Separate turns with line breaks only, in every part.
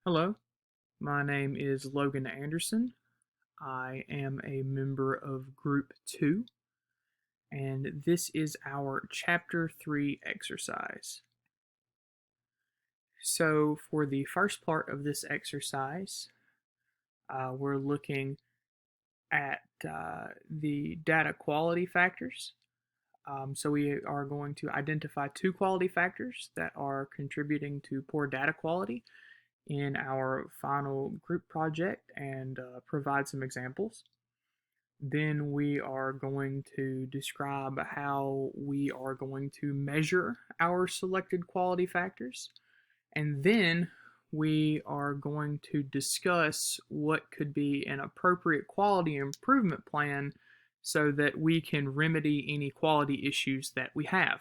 Hello, my name is Logan Anderson. I am a member of Group 2, and this is our Chapter 3 exercise. So, for the first part of this exercise, we're looking at the data quality factors. So, we are going to identify two quality factors that are contributing to poor data quality in our final group project and provide some examples. Then we are going to describe how we are going to measure our selected quality factors. And then we are going to discuss what could be an appropriate quality improvement plan so that we can remedy any quality issues that we have.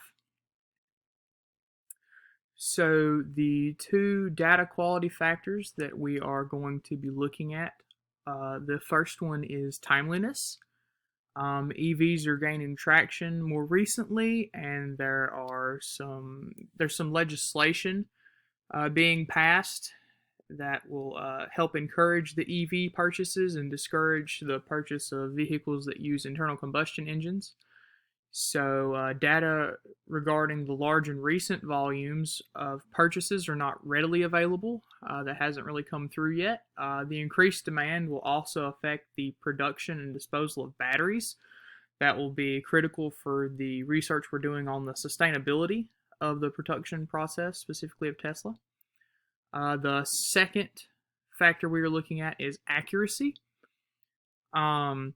So the two data quality factors that we are going to be looking at, the first one is timeliness. EVs are gaining traction more recently, and there's some legislation being passed that will help encourage the EV purchases and discourage the purchase of vehicles that use internal combustion engines. So, data regarding the large and recent volumes of purchases are not readily available. That hasn't really come through yet. The increased demand will also affect the production and disposal of batteries. That will be critical for the research we're doing on the sustainability of the production process, specifically of Tesla. The second factor we are looking at is accuracy. Um,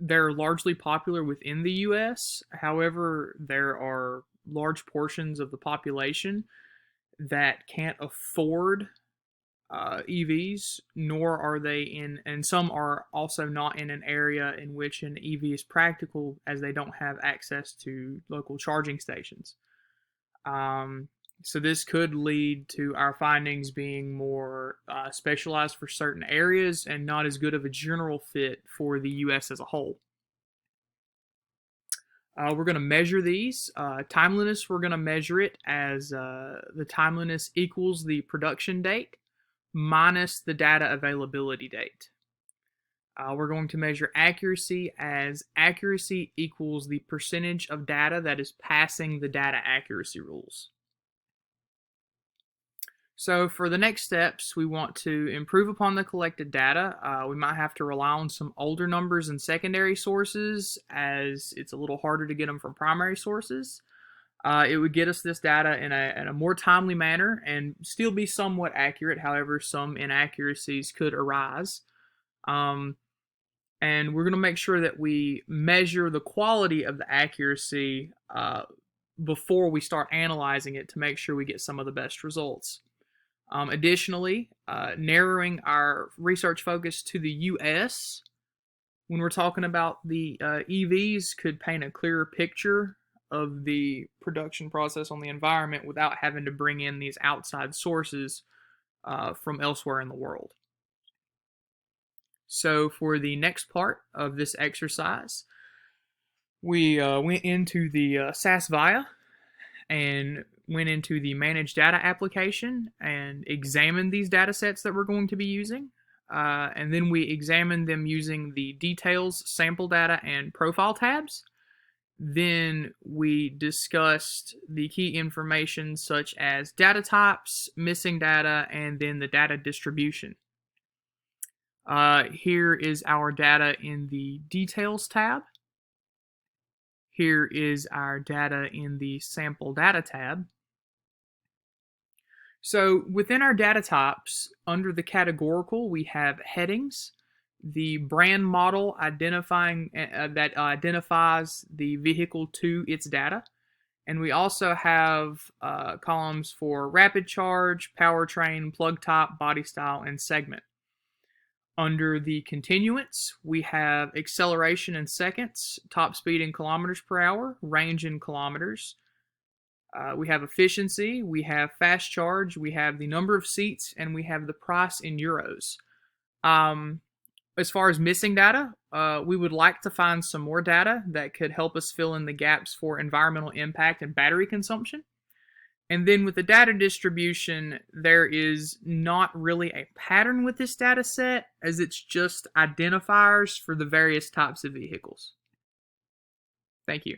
they're largely popular within the US. However, there are large portions of the population that can't afford EVs, nor are they and some are also not in an area in which an EV is practical as they don't have access to local charging stations. Um, so this could lead to our findings being more specialized for certain areas and not as good of a general fit for the U.S. as a whole. We're going to measure these. Timeliness, we're going to measure it as the timeliness equals the production date minus the data availability date. We're going to measure accuracy as accuracy equals the percentage of data that is passing the data accuracy rules. So for the next steps, we want to improve upon the collected data. We might have to rely on some older numbers and secondary sources as it's a little harder to get them from primary sources. It would get us this data in a more timely manner and still be somewhat accurate. However, some inaccuracies could arise. And we're going to make sure that we measure the quality of the accuracy before we start analyzing it to make sure we get some of the best results. Additionally, narrowing our research focus to the US when we're talking about the EVs could paint a clearer picture of the production process on the environment without having to bring in these outside sources from elsewhere in the world. So for the next part of this exercise, we went into the SAS VIA and went into the managed data application and examined these data sets that we're going to be using. And then we examined them using the details, sample data, and profile tabs. Then we discussed the key information such as data types, missing data, and then the data distribution. Here is our data in the details tab. Here is our data in the sample data tab. So within our data types, under the categorical, we have headings, the brand model identifying that identifies the vehicle to its data, and we also have columns for rapid charge, powertrain, plug type, body style, and segment. Under the continuance, we have acceleration in seconds, top speed in kilometers per hour, range in kilometers. We have efficiency, we have fast charge, we have the number of seats, and we have the price in euros. As far as missing data, we would like to find some more data that could help us fill in the gaps for environmental impact and battery consumption. And then with the data distribution, there is not really a pattern with this data set, as it's just identifiers for the various types of vehicles. Thank you.